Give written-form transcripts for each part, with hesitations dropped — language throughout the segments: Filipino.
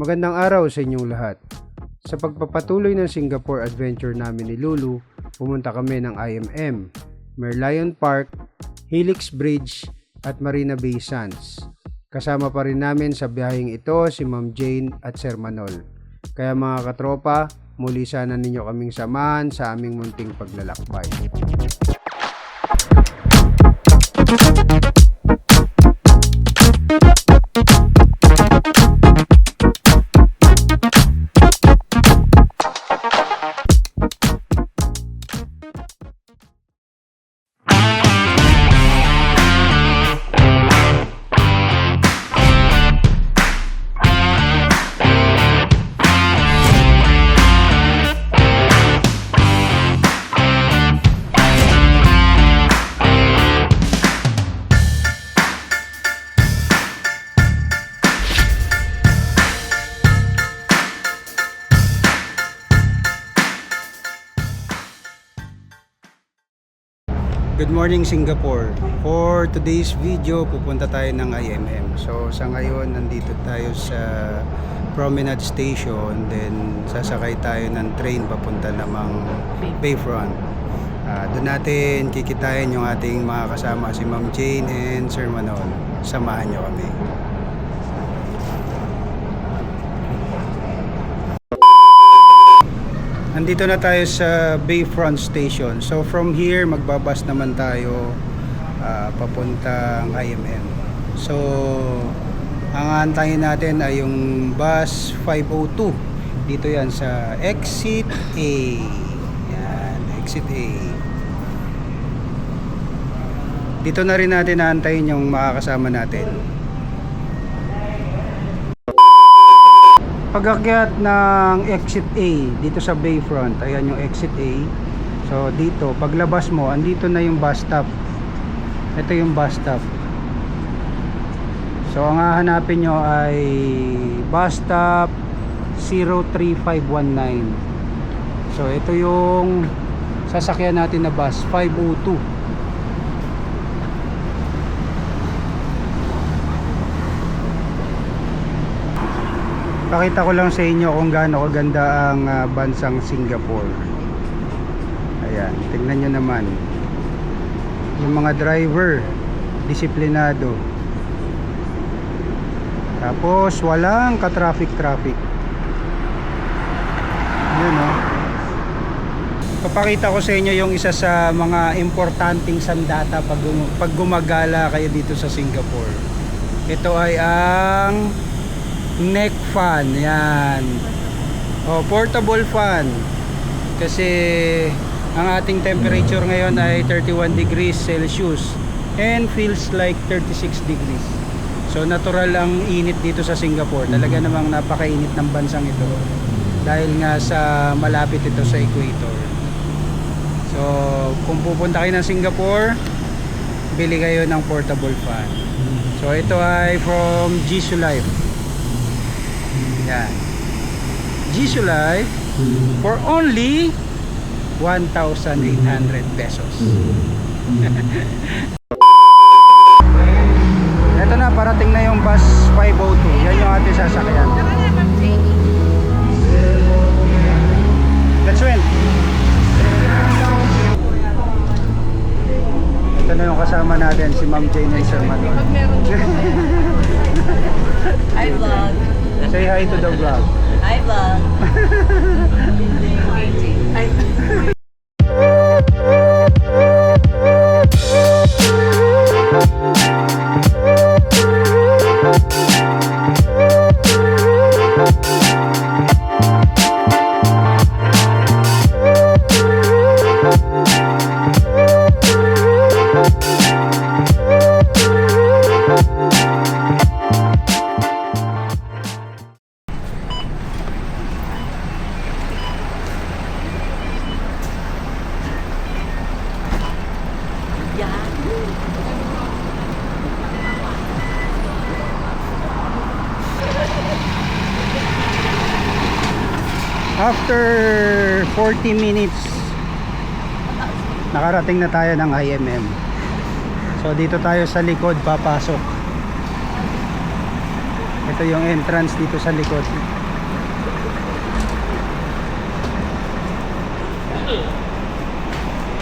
Magandang araw sa inyong lahat. Sa pagpapatuloy ng Singapore adventure namin ni Lulu, pumunta kami ng IMM, Merlion Park, Helix Bridge at Marina Bay Sands. Kasama pa rin namin sa biyaheng ito si Ma'am Jane at Sir Manol. Kaya mga katropa, muli sana ninyo kaming samahan sa aming munting paglalakbay. Good morning Singapore. For today's video, pupunta tayo ng IMM. So sa ngayon, nandito tayo sa Promenade Station. Then sasakay tayo ng train papunta namang Bayfront. Doon natin kikitain yung ating mga kasama, si Ma'am Jane and Sir Manol. Samahan nyo kami. Nandito na tayo sa Bayfront Station. So from here, magbabas naman tayo papuntang IMM. So ang antayin natin ay yung bus 502. Dito yan sa Exit A. Yan, Exit A. Dito na rin natin aantayin yung makakasama natin. Pag-akyat ng Exit A dito sa Bayfront, ayan yung Exit A. So dito, paglabas mo, andito na yung bus stop. Ito yung bus stop. So ang hahanapin nyo ay bus stop 03519. So ito yung sasakyan natin na bus 502. Pakita ko lang sa inyo kung gaano kaganda ang bansang Singapore. Ayan, tingnan nyo naman. Yung mga driver, disiplinado. Tapos walang ka-traffic. Yun o. Papakita ko sa inyo yung isa sa mga importanteng sandata pag gumagala kayo dito sa Singapore. Ito ay ang neck fan. Yan. Portable fan. Kasi ang ating temperature ngayon ay 31 degrees Celsius and feels like 36 degrees. So natural ang init dito sa Singapore. Talaga namang napakainit ng bansang ito dahil nga sa malapit ito sa equator. So kung pupunta kayo ng Singapore, bili kayo ng portable fan. So ito ay from Jisoo Life. Yan. Jisoo Life for only 1,800 pesos. Ito na, parating na yung bus 502. Yan yung ating sasakyan. Let's win. Ito na yung kasama natin, si Ma'am Jane and Sir Manol. Hi vlog. Say hi to the vlog. Hi vlog. Hi. After 40 minutes nakarating na tayo ng IMM. So dito tayo sa likod papasok. Ito yung entrance dito sa likod.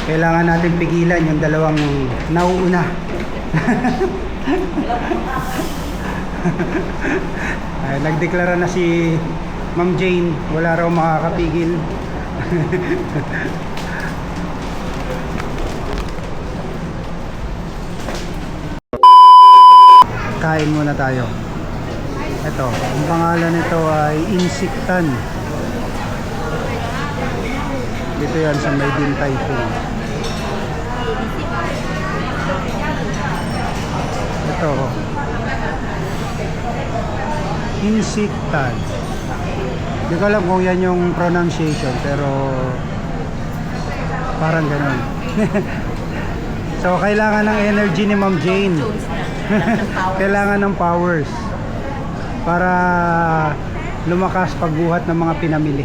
Kailangan natin pigilan yung dalawang nauuna. Ay, nagdeklara na si Ma'am Jane, wala raw makakapigil. Kain muna tayo. Ito, ang pangalan nito ay Insiktan. Dito yan sa May Din Tai Fung. Ito, Insiktan. Hindi ko alam kung yan yung pronunciation, pero parang ganun. So, kailangan ng energy ni Ma'am Jane. Kailangan ng powers para lumakas pagbuhat ng mga pinamili.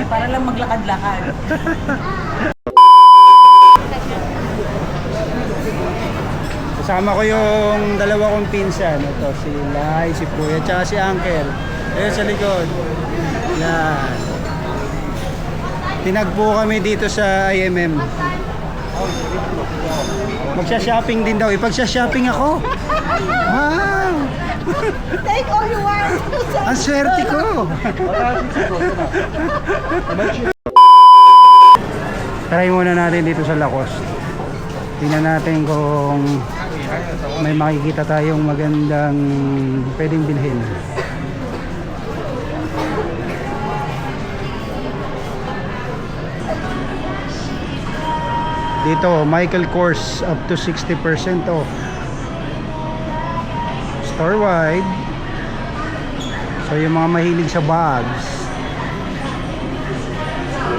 Para lang maglakad-lakad. Kasama ko yung dalawa kong pinsan. Ito, si Lai, si Puya, tsaka si Uncle. Ayun sa likod. Yan. Tinagpo kami dito sa IMM. Magsha-shopping din daw. Ipagsha-shopping ako. Wow! Take all you want. Ang swerte ko! Try muna natin dito sa Lacoste. Tingnan natin kung may makikita tayong magandang pwedeng bilhin. Dito, Michael Kors up to 60% off. Store wide. So yung mga mahilig sa bags,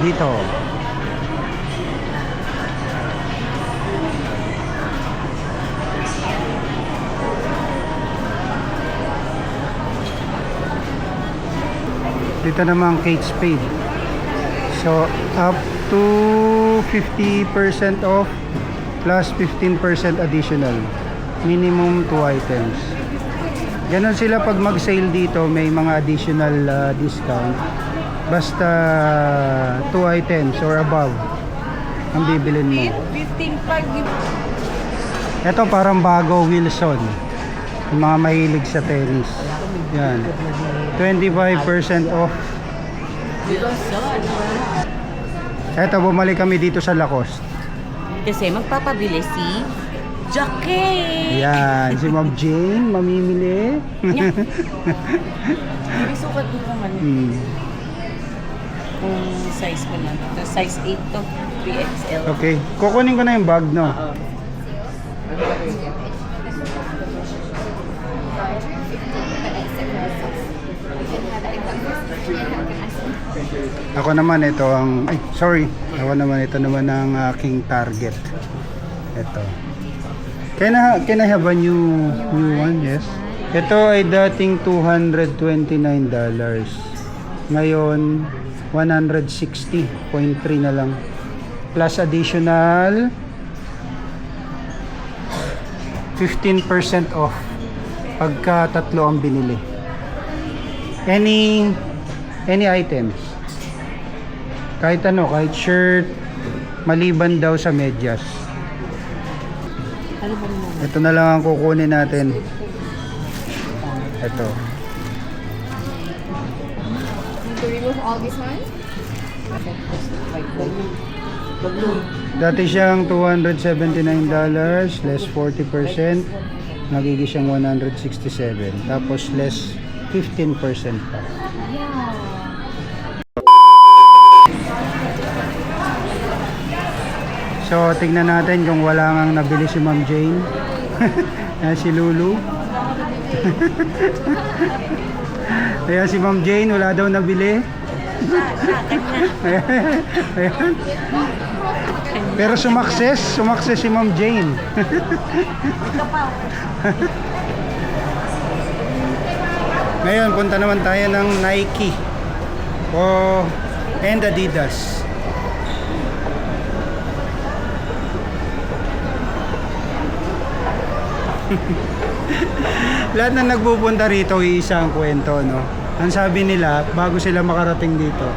dito. Dito naman Kate Spade. So up to 50% off plus 15% additional. Minimum 2 items. Ganon sila pag mag-sale dito, may mga additional discount. Basta 2 items or above ang bibilin mo. 15 pag Ito parang bago, Wilson. Yung mga mahilig sa tennis. Yan. 25% off. Ito, bumalik kami dito sa Lacoste. Kasi magpapabili si Jackie. Yan, si Ma'am Jane, mamimili. Hindi sukat ko naman kung size ko na. Ito, size 8 to 3XL. Okay, kukunin ko na yung bag, no? Oo. Ako naman ito ang Ako naman ito naman ang aking target. Ito. Can I have a new one? Yes. Ito ay dating $229. Ngayon 160.3 na lang. Plus additional 15% off pagka tatlo ang binili. Any items. Kahit ano, kahit shirt, maliban daw sa medyas. Ano ba naman? Ito na lang ang kukunin natin. Ito. To remove all this one? Dati siyang $279 less 40%, nagiging siyang 167. Tapos less 15% pa. Yeah. So, tignan natin kung wala ngang nabili si Ma'am Jane. Ayan si Lulu. Ayan si Ma'am Jane, wala daw nabili. Ayan. Pero sumakses si Ma'am Jane. Ngayon, punta naman tayo ng Nike and Adidas. Lahat na nagpupunta rito, isang kwento, no? Ang sabi nila, bago sila makarating dito,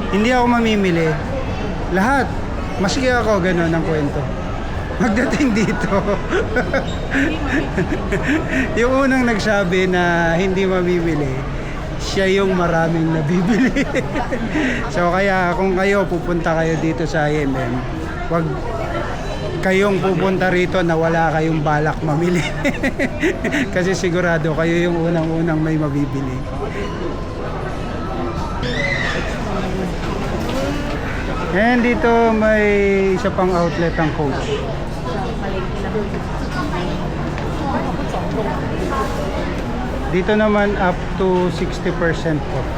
hindi ako mamimili. Lahat. Maski ako, gano'n ang kwento. Magdating dito. Yung unang nagsabi na hindi mamimili, siya yung maraming nabibili. So kaya kung kayo pupunta kayo dito sa IMM, wag kayong pupunta rito na wala kayong balak mamili. Kasi sigurado kayo yung unang-unang may mabibili. And dito may isa pang outlet ang Coach. Dito naman up to 60% off.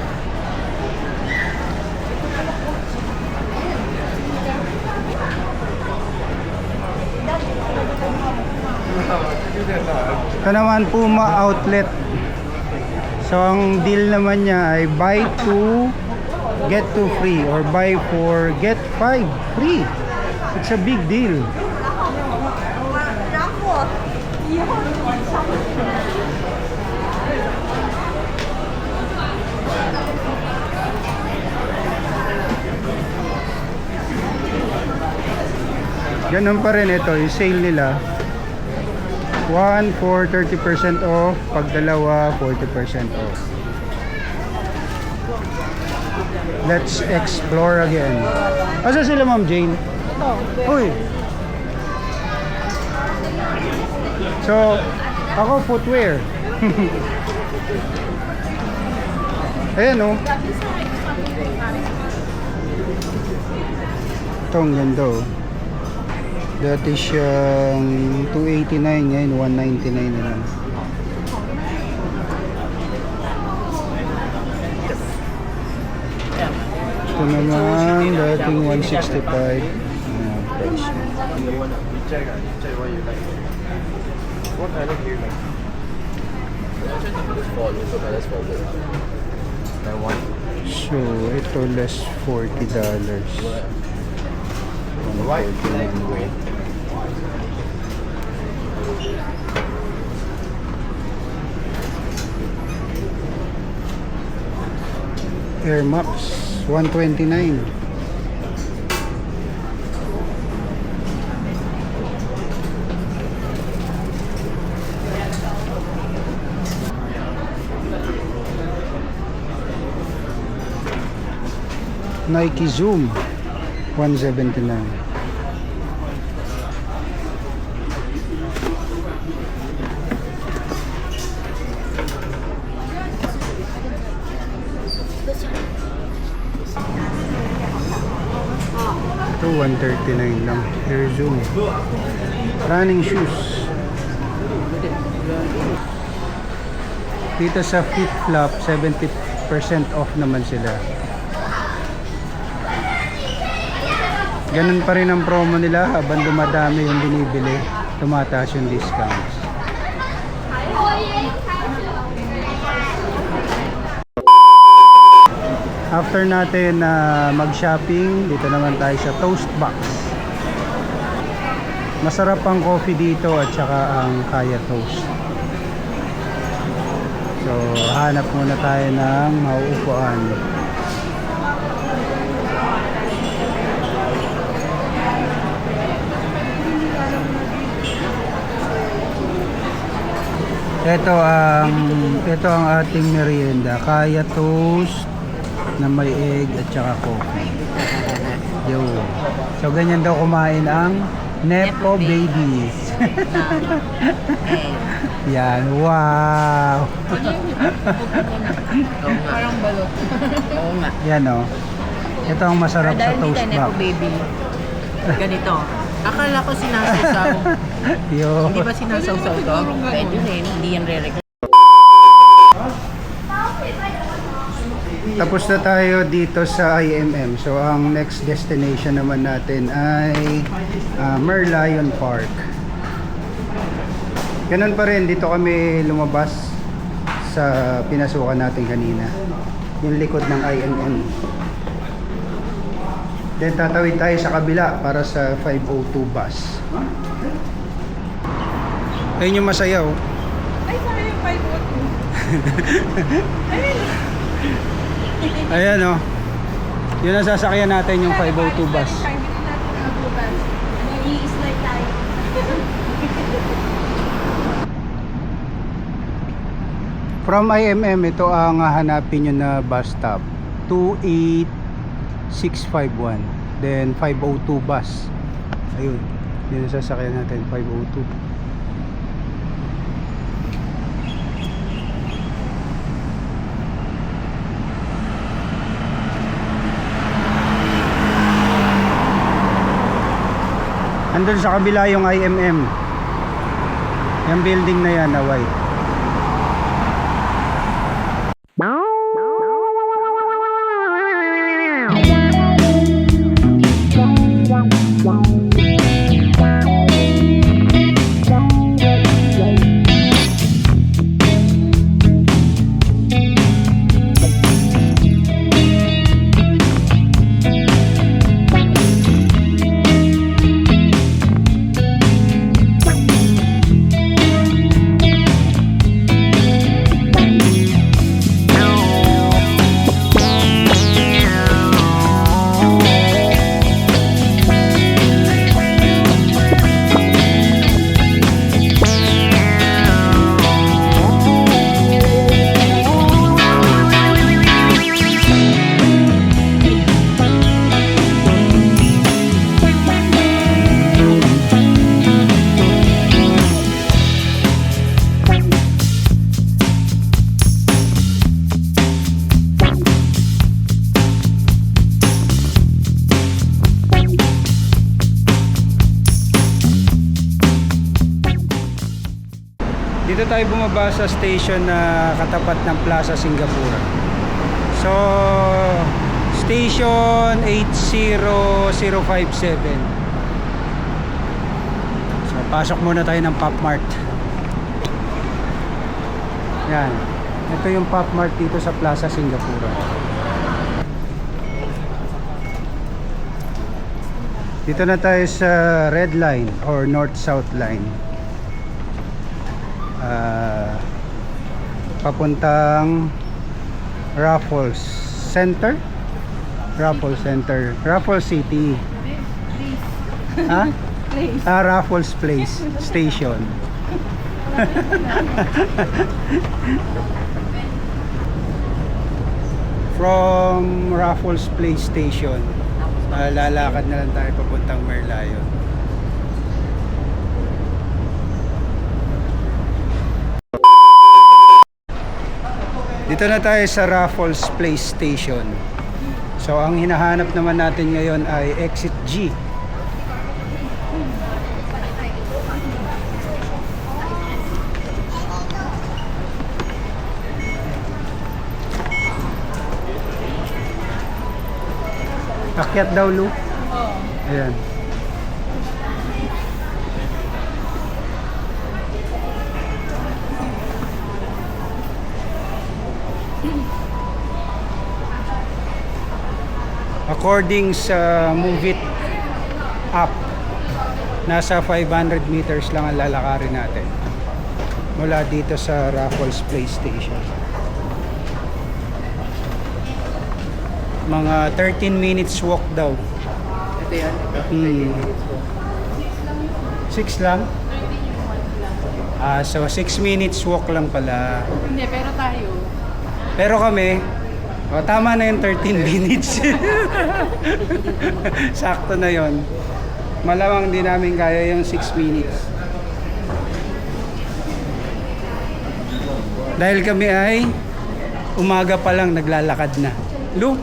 Ito naman Puma outlet. So ang deal naman niya ay buy 2 get 2 free or buy 4 get 5 free. It's a big deal. Ganun pa rin ito, yung sale nila. 1 for 30% off, pag dalawa 40% off. Let's explore again. Asa sila Ma'am Jane? Uy. So, ako footwear. Ayan oh. Ito ang ganda oh. Dati siyang 289, ngayon 199 na lang. Ito naman, dating 165. Ayan, price. What kind of gear like? So, ito less $40. 149. Air Max 129. Nike Zoom 179. Ito 139 lang. Air Zoom. Running shoes. Dito sa Fit Flop 70% off naman sila. Ganun pa rin ang promo nila habang dumadami yung binibili, tumataas yung discounts. After natin mag-shopping, dito naman tayo sa Toast Box. Masarap ang coffee dito at saka ang Kaya Toast. So, hanap muna tayo ng mauupuan. Ito ang ating merienda, Kaya Toast na may egg at saka coffee. Yo. So ganyan daw kumain ang Nepo babies. Yan, wow. Parang balot. Oo nga. Yan oh. Ito ang masarap sa Dahil Toast hindi tayo Box. baby. Ganito. Akala ko sinasawsaw. Yo. Hindi ba sinasawsaw to? Pwede rin. Hindi yan re-record. Tapos na tayo dito sa IMM. So ang next destination naman natin ay Merlion Park. Ganun pa rin, dito kami lumabas sa pinasukan natin kanina. Yung likod ng IMM. Then tatawid tayo sa kabila para sa 502 bus. Ayun yung masaya oh. Ay, sorry yung 502. Ayan oh. Yun ang sasakyan natin yung 502 bus. Hindi natin nabutan. Mag-i-slide tayo. From IMM, ito ang hanapin nyo na bus stop. 28651. Then 502 bus. Ayun. Yun ang sasakyan natin, 502. Andun sa kabila yung IMM. Yung building na yan na white. Dito tayo bumaba sa station na katapat ng Plaza Singapura. So, station 80057. So, pasok muna tayo ng Pop Mart. Yan. Ito yung Pop Mart dito sa Plaza Singapura. Dito na tayo sa Red Line or North-South Line. Papuntang Raffles Center, Raffles City. Ha? Raffles Place Station. From Raffles Place Station, lalakad na lang tayo papuntang Merlion. Dito na tayo sa Raffles Place Station. So ang hinahanap naman natin ngayon ay Exit G. Akyat daw, Lu? Oo. Ayan. According sa Move It app, nasa 500 meters lang ang lalakarin natin mula dito sa Raffles Place Station. Mga 13 minutes walk daw. Ito yan. 6 lang? So 6 minutes walk lang pala. Hindi, pero tayo. Pero kami, tama na yung 13 minutes. Sakto na yon. Malamang di namin kaya yung 6 minutes. Dahil kami ay umaga pa lang naglalakad na. Lu,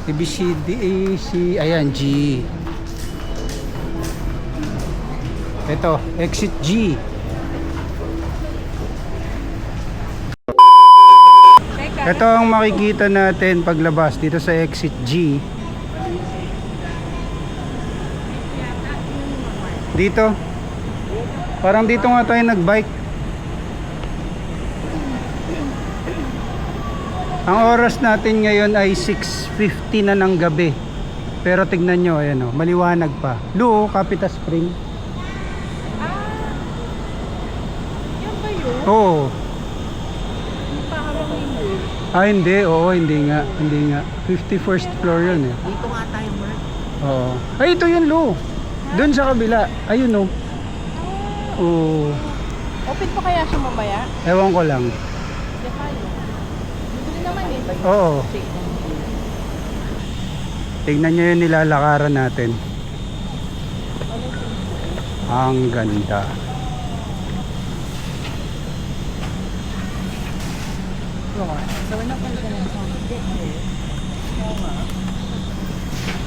ABCDAC, ayan, G. Ito, exit G. Ito ang makikita natin paglabas dito sa exit G. Dito. Parang dito nga tayo nagbike. Ang oras natin ngayon ay 6:50 na ng gabi. Pero tignan nyo, ayan o, maliwanag pa. Lu, Capita Spring. Yan ba yun? Oo. Ah, hindi. Oo, hindi nga. Hindi nga. 51st floor yun eh. Dito nga tayo, Mark. Oo. Ay, ito yun, Lo. Doon sa kabila. Ayun, oh. Oo. Open pa kaya siya mamaya? Ewan ko lang. Hindi tayo. Bibili naman eh. Oo. Tignan nyo yung nilalakaran natin. Ang ganda.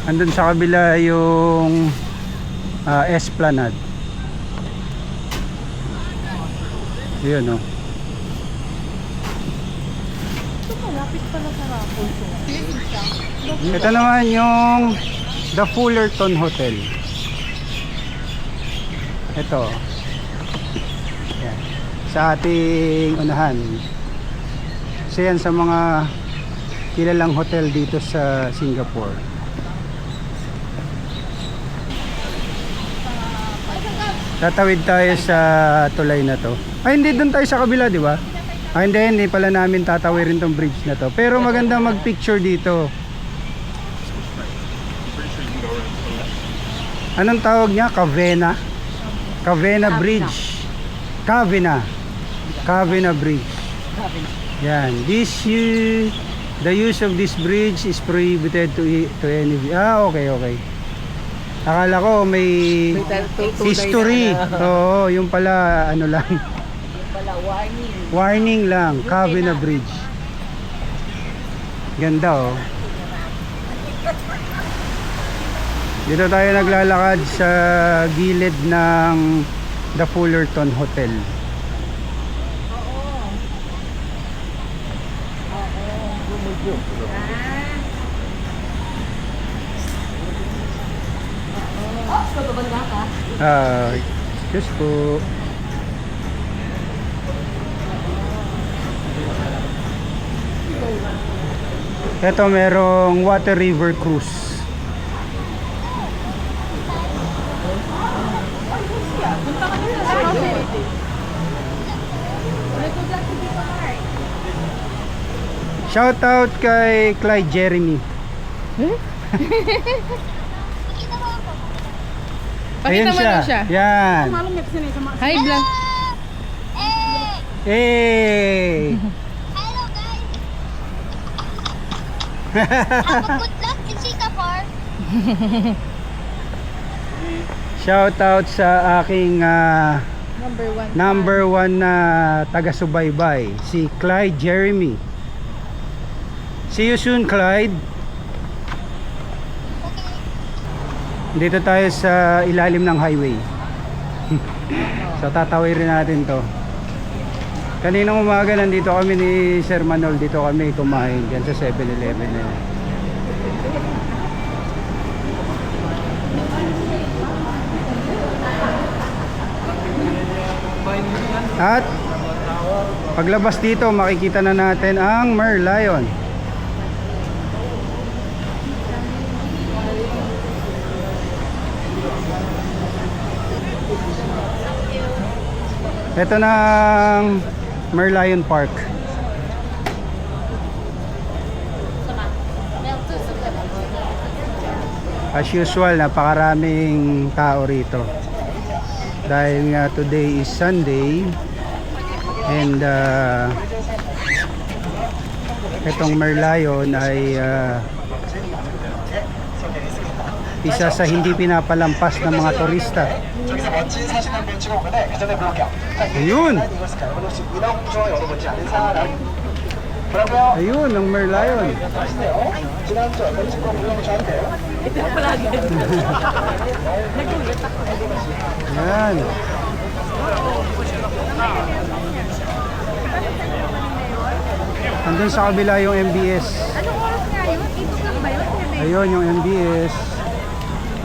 Andun sa kabila yung Esplanade. Yun, oh. Ito malapit pala sa Raffles. Ito naman yung The Fullerton Hotel. Ito. Yan. Sa ating unahan. Isa yan sa mga kilalang hotel dito sa Singapore. Tatawid tayo sa tulay na to. Ay, hindi, doon tayo sa kabila, di ba? Ay, hindi pala namin tatawirin tong bridge na to. Pero maganda mag-picture dito. Anong tawag niya? Cavena? Cavena Bridge. Cavena Bridge. Yan. The use of this bridge is prohibited to any. Ah, okay. Akala ko may history. Oo, yung pala ano lang. Yung pala, warning. Warning lang, Cavena Bridge. Ganda, oh. Dito tayo naglalakad sa gilid ng The Fullerton Hotel. Excuse po. Ito merong Water River Cruise. Shout out kay Clyde Jeremy. Ayan siya. Yan. Hi, vlog. Hey. Hello guys. Have a good luck in Singapore. Shout out sa aking number one na taga-subaybay, si Clyde Jeremy. See you soon, Clyde. Dito tayo sa ilalim ng highway. So tatawirin natin to. Kaninang umaga nandito kami ni Sir Manol. Dito kami kumain dyan sa 7-Eleven na yan. At paglabas dito makikita na natin ang Merlion. Ito na ang Merlion Park. As usual, napakaraming tao rito. Dahil nga today is Sunday and itong Merlion ay isa sa hindi pinapalampas ng mga turista. Ayun! Ayun, ang Merlion. Yan. Andun sa kabila yung MBS. Anong oras nga yun? 8 lang ba yun? Ayun yung MBS.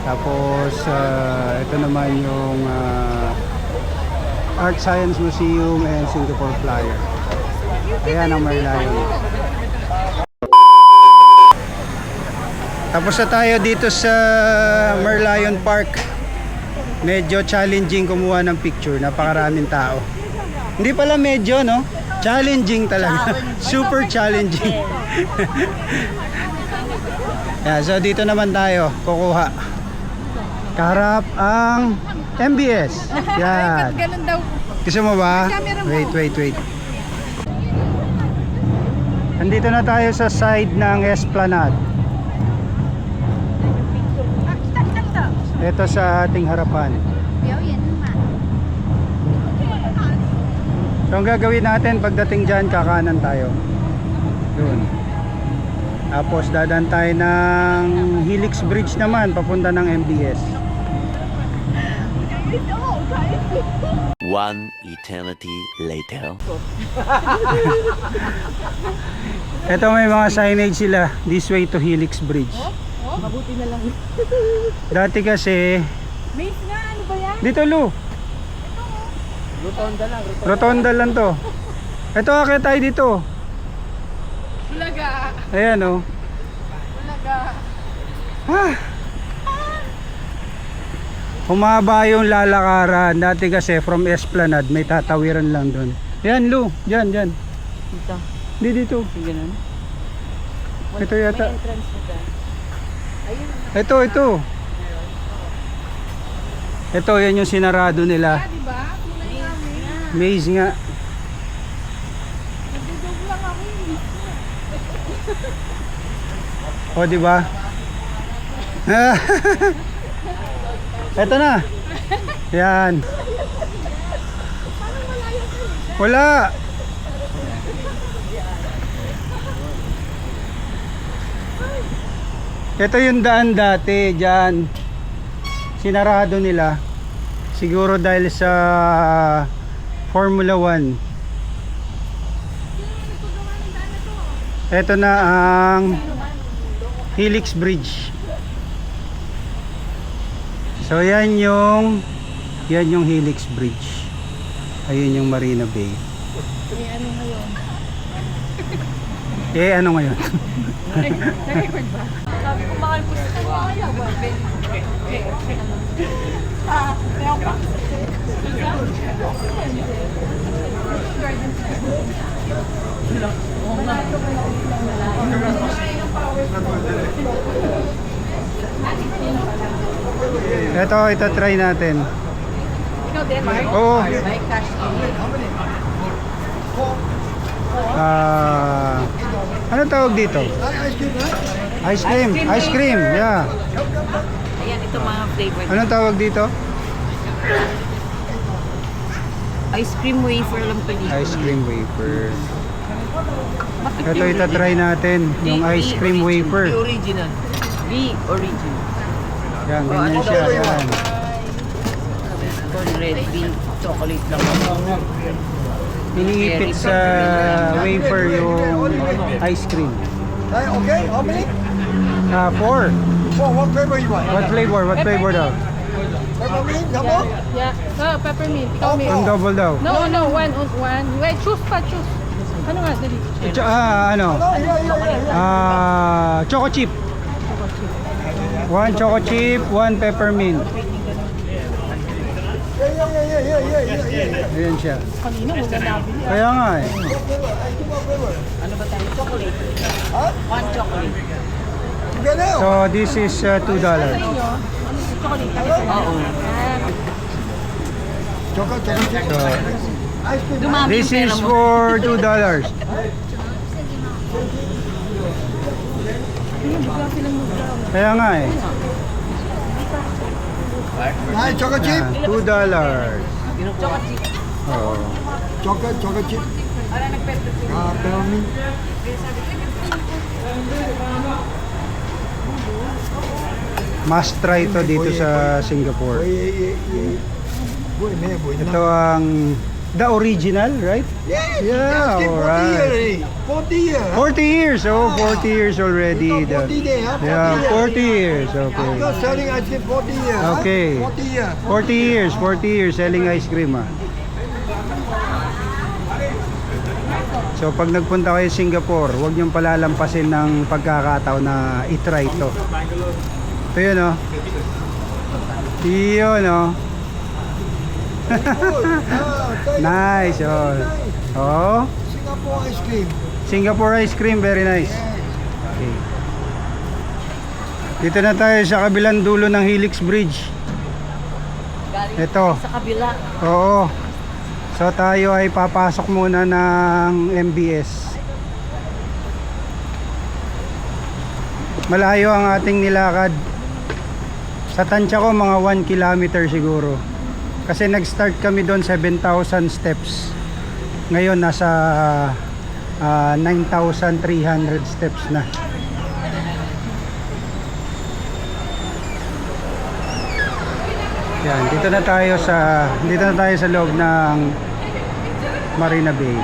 Tapos ito naman yung Art Science Museum and Singapore Flyer. Ayan ang Merlion. Tapos na tayo dito sa Merlion Park. Medyo challenging kumuha ng picture, napakaraming tao. Hindi pala medyo, no? Challenging talaga. Super challenging. Yeah, so dito naman tayo kukuha. Kaharap ang MBS. Yan. Ganun daw. Gusto mo ba? Wait. Andito na tayo sa side ng Esplanade. Kita. Ito sa ating harapan. Yaw, yan naman. So ang gagawin natin pagdating dyan, kakanan tayo. Doon. Tapos dadaan tayo ng Helix Bridge naman papunta ng MBS. One eternity later. Ito may mga signage sila. This way to Helix Bridge. Mabuti na lang. Dati kasi Miss nga, ano ba yan? dito Lu. Rotonda lang to. Ito akit tayo dito. Bulaga. Ayan oh. Bulaga. Ah. Humaba yung lalakaran. Dati kasi from Esplanade may tatawiran lang doon. Ayan Lu, diyan. Dito. Di dito. Ganun. Ito yata. May entrance na dyan. Ito. Ito yan yung sinarado nila. Diba? Maze nga. Nagdudog lang ako eh. O di ba? Ito na. Yan. Wala. Ito yung daan dati diyan. Sinarado nila. Siguro dahil sa Formula 1. Ito na ang Helix Bridge. So yan yung Helix Bridge. Ayun yung Marina Bay. Ano ngayon? Sabi ko mahal po sa kanya. Ito try natin. Ikaw din, Mark? Oo. May cash Ano tawag dito? Ice cream, yeah. Ayan, ito mga flavor. Anong tawag dito? Ice cream wafer lang pa dito. Ice cream wafer. Ito try natin, yung ice cream wafer. original. The original. Yan, ganyan siya, yan. Corn red bean chocolate lang. Iniipit sa wafer yung ice cream. Okay, how many? 4. Four. What flavor you want? What flavor daw? Peppermint, double? Yeah. Peppermint. Ikaw may... Ang double daw. No, one. Wait, choose. Ano nga, dali. Choco chip. 1 choco chip, 1 peppermint. Yeah. Ayan siya. Kanina, wala nabili. Kaya nga eh. Ano ba tayo? Chocolate. Huh? One chocolate. Together? So this is $2. Chocolate. Oo. Chocolate chip. So, Ice cream. Dumami this yung is pera mo. for $2. Kaya nga eh. Nice chocolate chip. $2. Chocolate. Oh. Chocolate chip. Peppermint. Must try to dito sa Singapore. Boy, man, boy. Ito ang the original, right? Yes, Yeah, yes, alright. 40 years. 40 years. Oh, 40 years already. Ito, 40 day, huh? 40 Yeah, years. 40 years. Okay. You're selling ice cream 40 years. huh? Okay. 40 years. 40 years selling ice cream ah. So pag nagpunta kayo sa Singapore, huwag niyong palalampasin ng pagkakataon na i-try ito. Ito yun oh. Yun oh. Good. Ah, thank you. Nice oh. Oh. Singapore ice cream. Singapore ice cream, very nice. Okay. Dito na tayo sa kabilang dulo ng Helix Bridge. Ito. Sa kabila. Oo. So tayo ay papasok muna ng MBS. Malayo ang ating nilakad. Sa tansya ko mga 1 kilometer siguro. Kasi nag-start kami doon 7,000 steps. Ngayon nasa 9,300 steps na. Yan, dito na tayo sa loob ng Marina Bay.